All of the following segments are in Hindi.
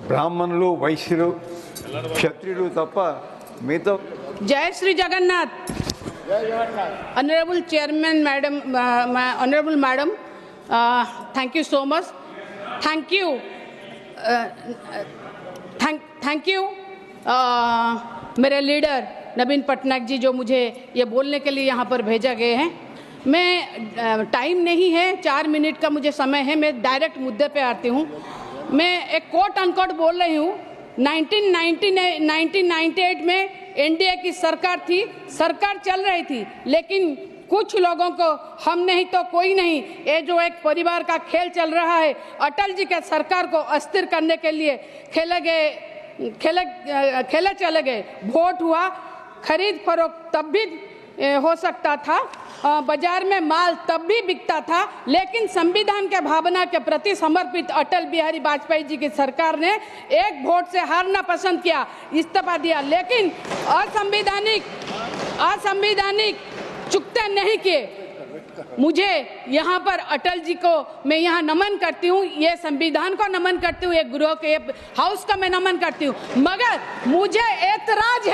బ్రాహ్మణులు వైశ్యులు క్షత్రియులు తప్ప మిగతా जय Shri Jagannath. Honourable chairman madam, honourable madam, thank you so much. Thank you, thank you मेरे लीडर नवीन पटनायक जी, जो मुझे ये बोलने के लिए यहाँ पर भेजा गए हैं। मैं टाइम नहीं है, 4 मिनट का मुझे समय है, मैं डायरेक्ट मुद्दे पे आती हूँ। मैं एक कोट अनकोट बोल रही हूँ। 1998 में एनडीए की सरकार थी, सरकार चल रही थी, लेकिन कुछ लोगों को हम नहीं तो कोई नहीं, ये जो एक परिवार का खेल चल रहा है, अटल जी के सरकार को अस्थिर करने के लिए खेले चले गए। वोट हुआ, खरीद फरोख्त तब भी हो सकता था, बाजार में माल तब भी बिकता था, लेकिन संविधान के भावना के प्रति समर्पित अटल बिहारी वाजपेयी जी की सरकार ने एक वोट से हारना पसंद किया, इस्तीफा दिया, लेकिन असंवैधानिक चुकते नहीं किए। मुझे यहाँ पर अटल जी को मैं यहाँ नमन करती हूँ, ये संविधान को नमन करती हूँ, एक गृह के हाउस का मैं नमन करती हूँ, मगर मुझे ऐतराज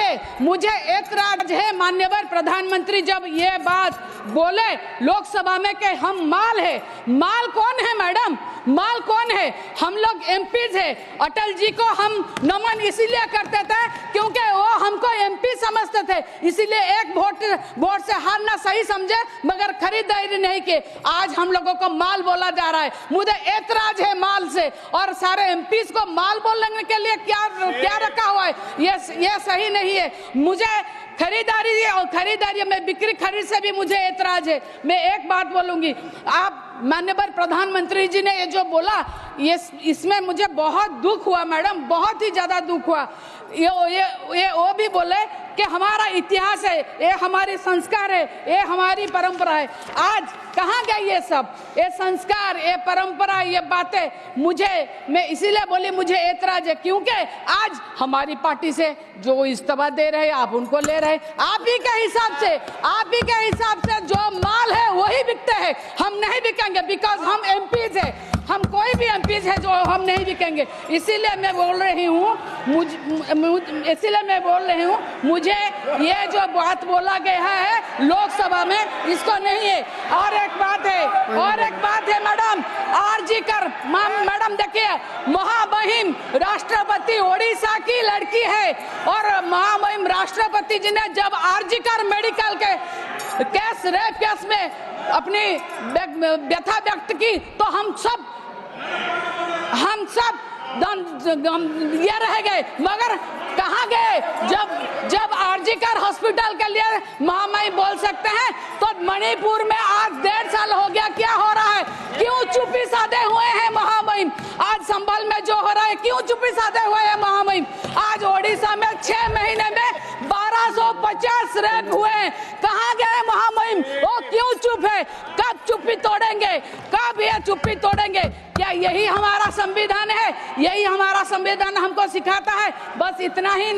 है माननीय प्रधानमंत्री जब ये बात बोले लोकसभा में कि हम माल है। माल कौन है मैडम? माल कौन है? हम लोग एमपीज है। अटल जी को हम नमन इसीलिए करते थे क्योंकि वो हमको एमपी समझते थे, इसीलिए एक वोट से हारना सही समझे, मगर खरीदारी नहीं की। आज हम लोगों को माल बोला जा रहा है, मुझे ऐतराज है माल से। और सारे एमपीज को माल बोलने के लिए क्या रखा हुआ है, ये सही नहीं है। मुझे खरीदारी में बिक्री खरीद से भी मुझे ऐतराज है। मैं एक बात बोलूंगी, आप माननीय प्रधानमंत्री जी ने ये जो बोला, ये इसमें मुझे बहुत दुख हुआ मैडम, बहुत ही ज्यादा दुख हुआ। ये वो भी बोले कि हमारा इतिहास है, ये हमारी संस्कार है, ये हमारी परंपरा है। आज कहाँ गए ये सब, ये संस्कार, ये परंपरा, ये बातें? मैं इसीलिए बोली मुझे ऐतराज है क्योंकि आज हमारी पार्टी से जो इस्तीफा दे रहे हैं, आप उनको ले रहे हैं। आप ही के हिसाब से जो माल है वही बिकते हैं, हम नहीं बिकेंगे, बिकॉज हम एमपीज है, हम कोई भी एमपीज है जो हम नहीं बिकेंगे। इसीलिए मैं बोल रही हूँ, मुझे ये जो बात बोला गया है लोकसभा में, इसको नहीं है। और एक बात है मैडम, आरजी कर मैडम देखिए, महामहिम राष्ट्रपति ओडिशा की लड़की है, और महामहिम राष्ट्रपति जी ने जब आरजी कर मेडिकल के रेप केस में अपनी व्यथा व्यक्त की, तो हम सब ये रह गए। मगर कहाँ गए जब आरजीकर हॉस्पिटल के लिए महामहिम बोल सकते हैं, तो मणिपुर में आज 1.5 साल हो गया, क्या हो रहा है? क्यों चुप्पी साधे हुए हैं महामहिम? आज संभल में जो हो रहा है, क्यों चुप्पी साधे हुए हैं महामहिम? आज ओडिशा में 6 महीने में 1250 रेप हुए हैं, कहाँ गए महामहिम? वो क्यों चुप है? कब चुप्पी तोड़ेंगे? कब ये चुप्पी तोड़ेंगे? क्या यही हमारा संविधान है? यही हमारा संविधान हमको सिखाता है? बस इतना ही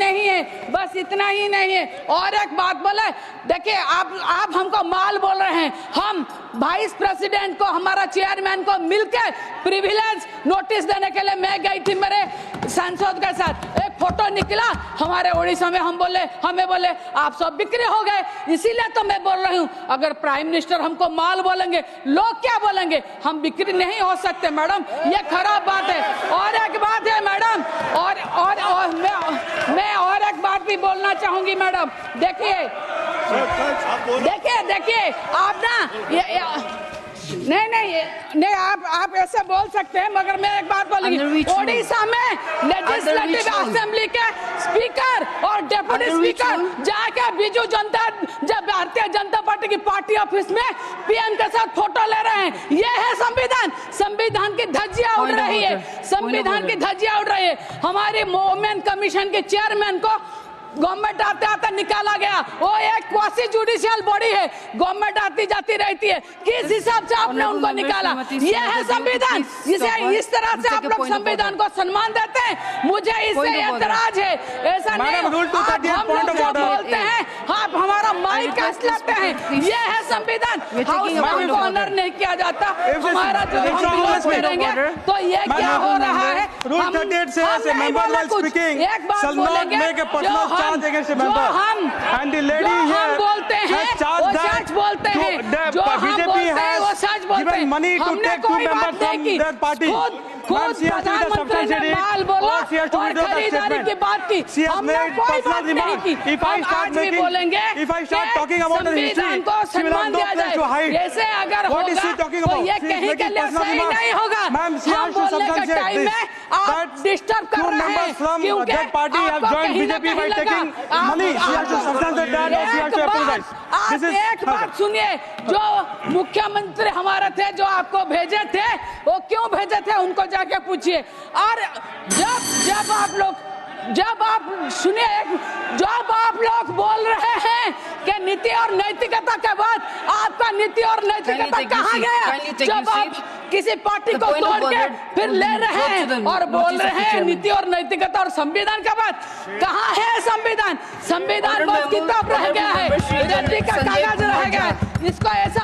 नहीं है। और एक बात बोले, देखिए आप हमको माल बोल रहे हैं, हम वाइस प्रेसिडेंट को, हमारा चेयरमैन को मिलकर प्रिविलेज नोटिस देने के लिए मैं गई थी मेरे सांसद के साथ। एक फोटो निकला हमारे ओडिशा में, हमें बोले आप सब बिक्री हो गए। इसीलिए तो मैं बोल रही हूँ, अगर प्राइम मिनिस्टर हमको माल बोलेंगे, लोग क्या बोलेंगे? हम बिक्री नहीं हो सकते मैडम, ये खराब बात है। और एक बात है मैडम, और मैं और एक बात भी बोलना चाहूंगी मैडम। देखिए आप ना नहीं आप ऐसे बोल सकते हैं, मगर मैं एक बात बोलूंगी, ओडिशा में लेजिस्लेटिव असेंबली के स्पीकर और डेप्यूटी स्पीकर जाके भारतीय जनता पार्टी की पार्टी ऑफिस में पीएम के साथ फोटो ले रहे हैं। ये है संविधान की धज्जियां उड़ रही है, हमारी वुमेन कमीशन के चेयरमैन को गवर्नमेंट आते आते निकाला गया। वो एक क्वासी जुडिशियल बॉडी है, गवर्नमेंट आती जाती रहती है, किस हिसाब से आपने उनको निकाला? ये है संविधान? इसे इस तरह से आप लोग संविधान को सम्मान देते हैं? मुझे इससे एतराज है। ऐसा नहीं, हम लोग जो बोलते हैं आप हमारा माइक काट लेते हैं। ये है संविधान, हाउस में हमको ऑनर नहीं किया जाता। हमारा जो हम विरोध करेंगे तो ये क्या हो रहा है? Rule 38 says a member while speaking shall not make a personal charge against a member. And the lady here has charged that the BJP has given money to take two members from their party. Ma'am, she has to be the substantiated or she has to withdraw the statement. She has made personal remarks. If I start talking about her history, she will have no place to hide. What is she talking about? ये She is कहीं के making लिए personal सही remarks. नहीं होगा। Ma'am, she has to substantiate this. आप डिस्टर्ब कर Two रहे हैं members from क्योंकि that party have आपको joined कहीं ना BJP by कहीं taking लगा। money. She has to substantiate that or she has to apologize. आप एक बात सुनिए, जो मुख्यमंत्री हमारे थे जो आपको भेजे थे, वो क्यों भेजे थे उनको जाके पूछिए। और जब आप सुनिए, जब आप लोग बोल रहे हैं कि नीति और नैतिकता के बाद आपका नीति और नैतिकता कहाँ गया? जब आप किसी पार्टी को तोड़ के फिर ले रहे हैं और बोल रहे हैं नीति और नैतिकता और संविधान के बाद कहाँ है संविधान? संविधान बस किताब रह गया है, रद्दी का कागज रह गया है। इसको ऐसा